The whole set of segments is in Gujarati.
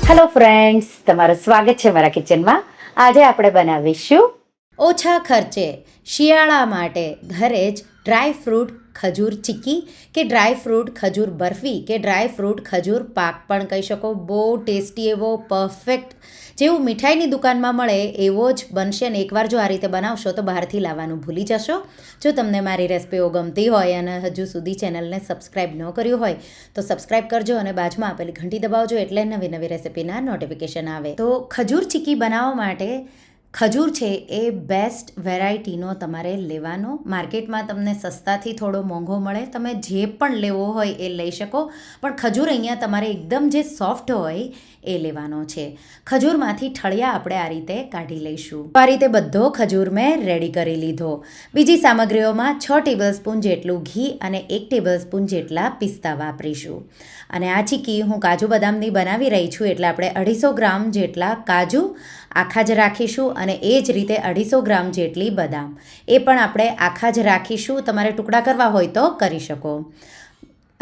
હેલો ફ્રેન્ડ્સ, તમારું સ્વાગત છે મારા કિચનમાં. આજે આપણે બનાવીશું ઓછા ખર્ચે શિયાળા માટે ઘરે જ ડ્રાય ફ્રૂટ ખજૂર ચીક્કી કે ડ્રાય ફ્રૂટ ખજૂર બરફી કે ડ્રાય ફ્રૂટ ખજૂર પાક પણ કહી શકો. બહુ ટેસ્ટી એવો પરફેક્ટ જેવું મીઠાઈની દુકાનમાં મળે એવો જ બનશે ને એકવાર જો આ રીતે બનાવશો તો બહારથી લાવવાનું ભૂલી જશો. જો તમને મારી રેસિપીઓ ગમતી હોય અને હજુ સુધી ચેનલને સબસ્ક્રાઈબ ન કર્યું હોય તો સબસ્ક્રાઈબ કરજો અને બાજુમાં આપેલી ઘંટી દબાવજો એટલે નવી નવી રેસિપીના નોટિફિકેશન આવે. તો ખજૂર ચીક્કી બનાવવા માટે ખજૂર છે એ બેસ્ટ વેરાયટીનો તમારે લેવાનો. માર્કેટમાં તમને સસ્તાથી થોડો મોંઘો મળે, તમે જે પણ લેવો હોય એ લઈ શકો, પણ ખજૂર અહીંયા તમારે એકદમ જે સોફ્ટ હોય એ લેવાનો છે. ખજૂરમાંથી ઠળિયા આપણે આ રીતે કાઢી લઈશું. આ રીતે બધો ખજૂર મેં રેડી કરી લીધો. બીજી સામગ્રીઓમાં 6 ટેબલસ્પૂન જેટલું ઘી અને 1 ટેબલસ્પૂન જેટલા પિસ્તા વાપરીશું. અને આ ચીક્કી હું કાજુ બદામની બનાવી રહી છું એટલે આપણે 250 ગ્રામ જેટલા કાજુ આખા જ રાખીશું અને એ જ રીતે 250 ગ્રામ જેટલી બદામ એ પણ આપણે આખા જ રાખીશું. તમારે ટુકડા કરવા હોય તો કરી શકો.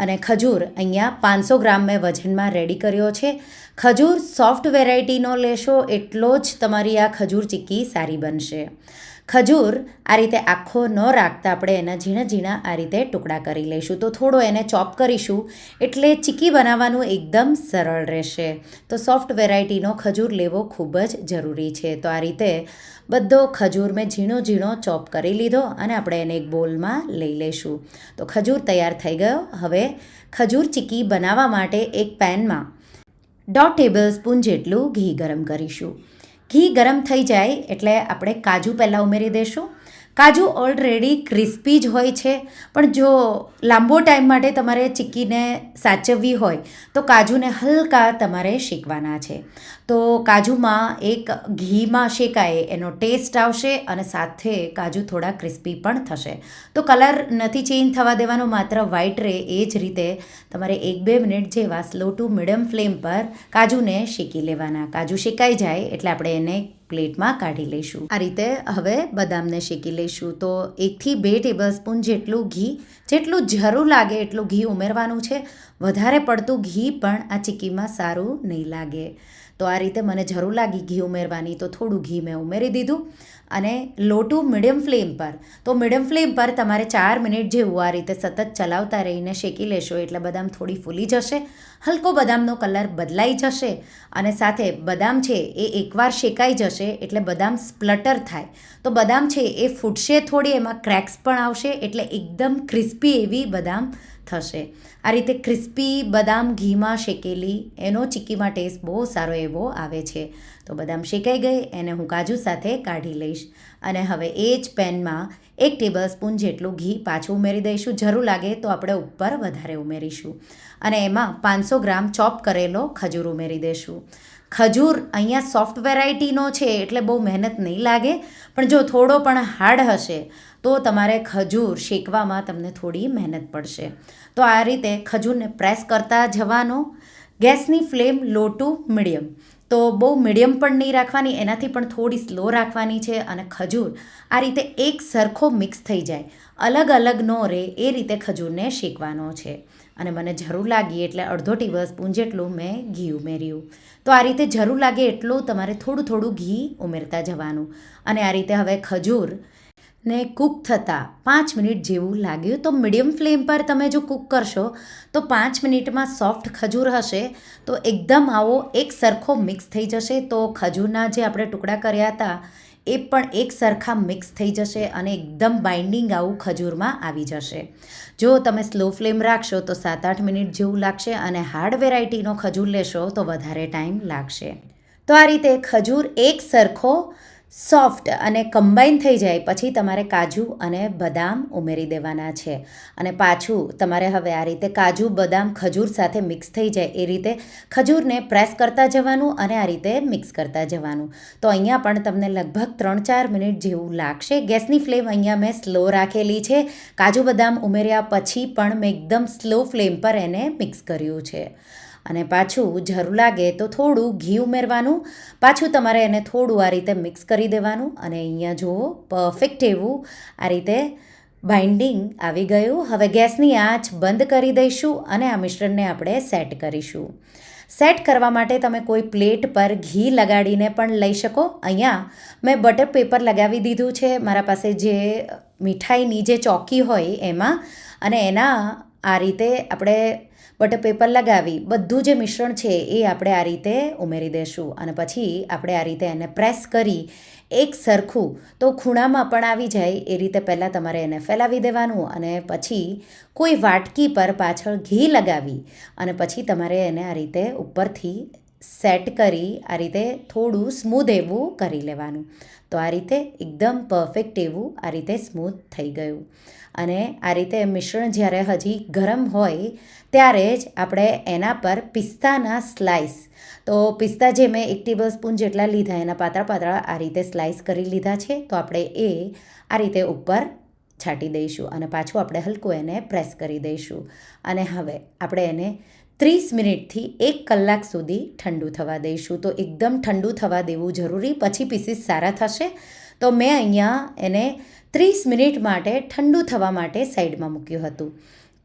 અને ખજૂર અહીંયા 500 ગ્રામ મેં વજનમાં રેડી કર્યો છે. ખજૂર સોફ્ટ વેરાયટીનો લેશો એટલો જ તમારી આ ખજૂર ચીક્કી સારી બનશે. ખજૂર આ રીતે આખો ન રાખતા આપણે એના ઝીણા ઝીણા આ રીતે ટુકડા કરી લઈશું. તો થોડો એને ચોપ કરીશું એટલે ચીક્કી બનાવવાનું એકદમ સરળ રહેશે. તો સોફ્ટ વેરાયટીનો ખજૂર લેવો ખૂબ જ જરૂરી છે. તો આ રીતે બધો ખજૂર મેં ઝીણો ઝીણો ચોપ કરી લીધો અને આપણે એને એક બોલમાં લઈ લઈશું. તો ખજૂર તૈયાર થઈ ગયો. હવે ખજૂર ચીક્કી બનાવવા માટે એક પેનમાં 1.5 ટેબલસ્પૂન જેટલું ઘી ગરમ કરીશું. ઘી ગરમ થઈ જાય એટલે આપણે કાજુ પહેલાં ઉમેરી દઈશું. કાજુ ઓલરેડી ક્રિસ્પી જ હોય છે, પણ જો લાંબો ટાઈમ માટે તમારે ચીક્કીને સાચવવી હોય તો કાજુને હલકા તમારે શેકવાના છે. તો કાજુમાં એક ઘીમાં શેકાય એનો ટેસ્ટ આવશે અને સાથે કાજુ થોડા ક્રિસ્પી પણ થશે. તો કલર નથી ચેન્જ થવા દેવાનો, માત્ર વ્હાઈટ રહે એ જ રીતે તમારે 1-2 મિનિટ જેવા સ્લો ટુ મીડિયમ ફ્લેમ પર કાજુને શેકી લેવાના. કાજુ શેકાઈ જાય એટલે આપણે એને પ્લેટમાં કાઢી લઈશું. આ રીતે હવે બદામને શેકી લઈશું. તો 1 થી 2 ટેબલસ્પૂન જેટલું ઘી, જેટલું જરૂર લાગે એટલું ઘી ઉમેરવાનું છે. વધારે પડતું ઘી પણ આ ચીક્કીમાં સારું નહીં લાગે. તો આ રીતે મને જરૂર લાગી ઘી ઉમેરવાની તો થોડું ઘી મેં ઉમેરી દીધું. અને લો ટુ મીડિયમ ફ્લેમ પર, તો મીડિયમ ફ્લેમ પર તમારે 4 મિનિટ જેવું આ રીતે સતત ચલાવતા રહીને શેકી લેશો એટલે બદામ થોડી ફૂલી જશે, હલકો બદામનો કલર બદલાઈ જશે અને સાથે બદામ છે એ એકવાર શેકાઈ જશે એટલે બદામ સ્પ્લટર થાય. તો બદામ છે એ ફૂટશે થોડી, એમાં ક્રેક્સ પણ આવશે એટલે એકદમ ક્રિસ્પી એવી બદામ થશે. આ રીતે ક્રિસ્પી બદામ ઘીમાં શેકેલી એનો ચીક્કીમાં ટેસ્ટ બહુ સારો એવો આવે છે. તો બદામ શેકાઈ ગઈ, એને હું કાજુ સાથે કાઢી લઈશ. અને હવે એ જ પેનમાં 1 ટેબલસ્પૂન જેટલું ઘી પાછું ઉમેરી દઈશું. જરૂર લાગે તો આપણે ઉપર વધારે ઉમેરીશું. અને એમાં 500 ગ્રામ ચોપ કરેલો ખજૂર ઉમેરી દઈશું. ખજૂર અહીંયા સોફ્ટ વેરાયટીનો છે એટલે બહુ મહેનત નહીં લાગે, પણ જો થોડો પણ હાર્ડ હશે તો તમારે ખજૂર શેકવામાં તમને થોડી મહેનત પડશે. તો આ રીતે ખજૂરને પ્રેસ કરતા જવાનો. ગેસની ફ્લેમ લો ટુ મીડિયમ, તો બહુ મીડિયમ પણ નહીં રાખવાની, એનાથી પણ થોડી સ્લો રાખવાની છે. અને ખજૂર આ રીતે એક સરખો મિક્સ થઈ જાય, અલગ અલગ ન રહે એ રીતે ખજૂરને શેકવાનો છે. અને મને જરૂર લાગી એટલે 1/2 ટેબલસ્પૂન જેટલું મેં ઘી ઉમેર્યું. તો આ રીતે જરૂર લાગે એટલું તમારે થોડું થોડું ઘી ઉમેરતા જવાનું. અને આ રીતે હવે ખજૂર ને કૂક થતાં 5 મિનિટ જેવું લાગ્યું. તો મીડિયમ ફ્લેમ પર તમે જો કૂક કરશો તો 5 મિનિટમાં સોફ્ટ ખજૂર હશે તો એકદમ આવો એક સરખો મિક્સ થઈ જશે. તો ખજૂરના જે આપણે ટુકડા કર્યા હતા એ પણ એક સરખા મિક્સ થઈ જશે અને એકદમ બાઇન્ડિંગ આવું ખજૂરમાં આવી જશે. જો તમે સ્લો ફ્લેમ રાખશો તો 7-8 મિનિટ જેવું લાગશે અને હાર્ડ વેરાયટીનો ખજૂર લેશો તો વધારે ટાઈમ લાગશે. તો આ રીતે ખજૂર એક સરખો સોફ્ટ અને કમ્બાઈન થઈ જાય પછી તમારે કાજુ અને બદામ ઉમેરી દેવાના છે. અને પાછું તમારે હવે આ રીતે કાજુ બદામ ખજૂર સાથે મિક્સ થઈ જાય એ રીતે ખજૂરને પ્રેસ કરતા જવાનું અને આ રીતે મિક્સ કરતા જવાનું. તો અહીંયા પણ તમને લગભગ 3-4 મિનિટ જેવું લાગશે. ગેસની ફ્લેમ અહીંયા મેં સ્લો રાખેલી છે. કાજુ બદામ ઉમેર્યા પછી પણ મેં એકદમ સ્લો ફ્લેમ પર એને મિક્સ કર્યું છે. અને પાછું જરૂર લાગે તો થોડું ઘી ઉમેરવાનું. પાછું તમારે એને થોડું આ રીતે મિક્સ કરી દેવાનું. અને અહીંયા જુઓ પરફેક્ટ એવું આ રીતે બાઇન્ડિંગ આવી ગયું. હવે ગેસની આંચ બંધ કરી દઈશું અને આ મિશ્રણને આપણે સેટ કરીશું. સેટ કરવા માટે તમે કોઈ પ્લેટ પર ઘી લગાડીને પણ લઈ શકો. અહીંયા મેં બટર પેપર લગાવી દીધું છે મારા પાસે જે મીઠાઈની જે ચોકી હોય એમાં, અને એના આ રીતે આપણે બટર પેપર લગાવી બધું જે મિશ્રણ છે એ આપણે આ રીતે ઉમેરી દઈશું. અને પછી આપણે આ રીતે એને પ્રેસ કરી એક સરખું તો ખૂણામાં પણ આવી જાય એ રીતે પહેલાં તમારે એને ફેલાવી દેવાનું, અને પછી કોઈ વાટકી પર પાછળ ઘી લગાવી અને પછી તમારે એને આ રીતે ઉપરથી સેટ કરી આ રીતે થોડું સ્મૂધ એવું કરી લેવાનું. તો આ રીતે એકદમ પરફેક્ટ એવું આ રીતે સ્મૂથ થઈ ગયું. અને આ રીતે મિશ્રણ જ્યારે હજી ગરમ હોય ત્યારે જ આપણે એના પર પિસ્તાના સ્લાઇસ, તો પિસ્તા જે મેં 1 ટેબલ સ્પૂન જેટલા લીધા એના પાતળા પાતળા આ રીતે સ્લાઇસ કરી લીધા છે. તો આપણે એ આ રીતે ઉપર છાંટી દઈશું અને પાછું આપણે હલકું એને પ્રેસ કરી દઈશું. અને હવે આપણે એને 30 મિનિટથી 1 કલાક સુધી ઠંડુ થવા દઈશું. તો એકદમ ઠંડુ થવા દેવું જરૂરી, પછી પીસીસ સારા થશે. તો મેં અહીંયા એને 30 મિનિટ માટે ઠંડુ થવા માટે સાઈડમાં મૂક્યું હતું.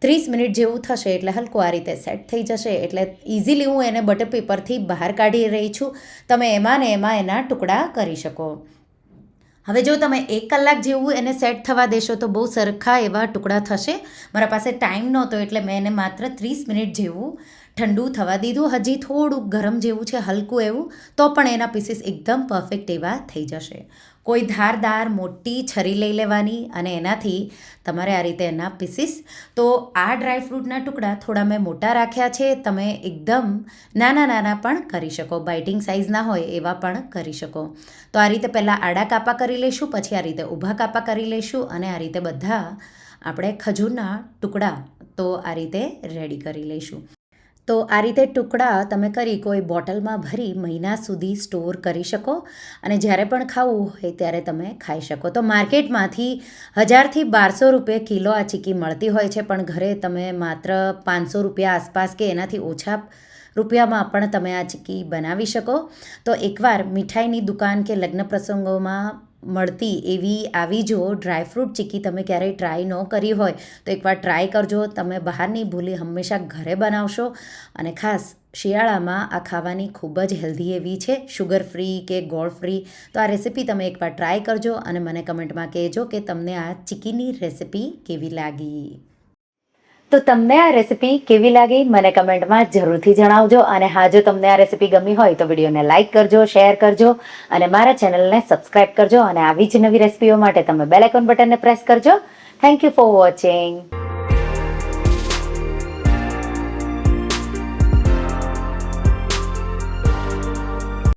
30 મિનિટ જેવું થશે એટલે હલકું આ રીતે સેટ થઈ જશે, એટલે ઇઝીલી હું એને બટર પેપરથી બહાર કાઢી રહી છું. તમે એમાં ને એમાં એના ટુકડા કરી શકો. હવે જો તમે 1 કલાક જેવું એને સેટ થવા દેશો તો બહુ સરખા એવા ટુકડા થશે. મારા પાસે ટાઈમ નહોતો એટલે મેં એને માત્ર 30 મિનિટ જેવું ઠંડુ થવા દીધું. હજી થોડુંક ગરમ જેવું છે, હલકું એવું, તો પણ એના પીસીસ એકદમ પરફેક્ટ એવા થઈ જશે. કોઈ ધારદાર મોટી છરી લઈ લેવાની અને એનાથી તમારે આ રીતે એના પીસીસ, તો આ ડ્રાયફ્રૂટના ટુકડા થોડા મેં મોટા રાખ્યા છે, તમે એકદમ નાના નાના પણ કરી શકો, બાઇટિંગ સાઇઝના હોય એવા પણ કરી શકો. તો આ રીતે પહેલાં આડા કાપા કરી લઈશું, પછી આ રીતે ઊભા કાપા કરી લઈશું, અને આ રીતે બધા આપણે ખજૂરના ટુકડા તો આ રીતે રેડી કરી લઈશું. તો આ રીતે ટુકડા તમે કરી કોઈ બોટલમાં ભરી મહિના સુધી સ્ટોર કરી શકો, અને જ્યારે પણ ખાવું હોય ત્યારે તમે ખાઈ શકો. તો માર્કેટમાંથી 1000થી 1200 રૂપિયા કિલો આ ચીકી મળતી હોય છે, પણ ઘરે તમે માત્ર 500 રૂપિયા આસપાસ કે એનાથી ઓછા રૂપિયામાં પણ તમે આ ચીકી બનાવી શકો. તો એકવાર મીઠાઈની દુકાન કે લગ્ન પ્રસંગોમાં મળતી એવી આવી જો ડ્રાયફ્રૂટ ચીકી તમે ક્યારેય ટ્રાય ન કરી હોય તો એકવાર ટ્રાય કરજો. તમે બહારની ભૂલી હંમેશા ઘરે બનાવશો, અને ખાસ શિયાળામાં આ ખાવાની ખૂબ જ હેલ્ધી એવી છે, શુગર ફ્રી કે ગોળ ફ્રી. તો આ રેસીપી તમે એકવાર ટ્રાય કરજો અને મને કમેન્ટમાં કહેજો કે તમને આ ચીકીની રેસીપી કેવી લાગી. તો તમને આ રેસીપી કેવી લાગી મને કમેન્ટમાં જરૂરથી જણાવજો. અને હા, જો તમને આ રેસીપી ગમી હોય તો વિડીયોને લાઇક કરજો, શેર કરજો અને મારા ચેનલને સબસ્ક્રાઇબ કરજો. અને આવી જ નવી રેસીપીઓ માટે તમે બેલ આઇકોન બટનને પ્રેસ કરજો. Thank you for watching.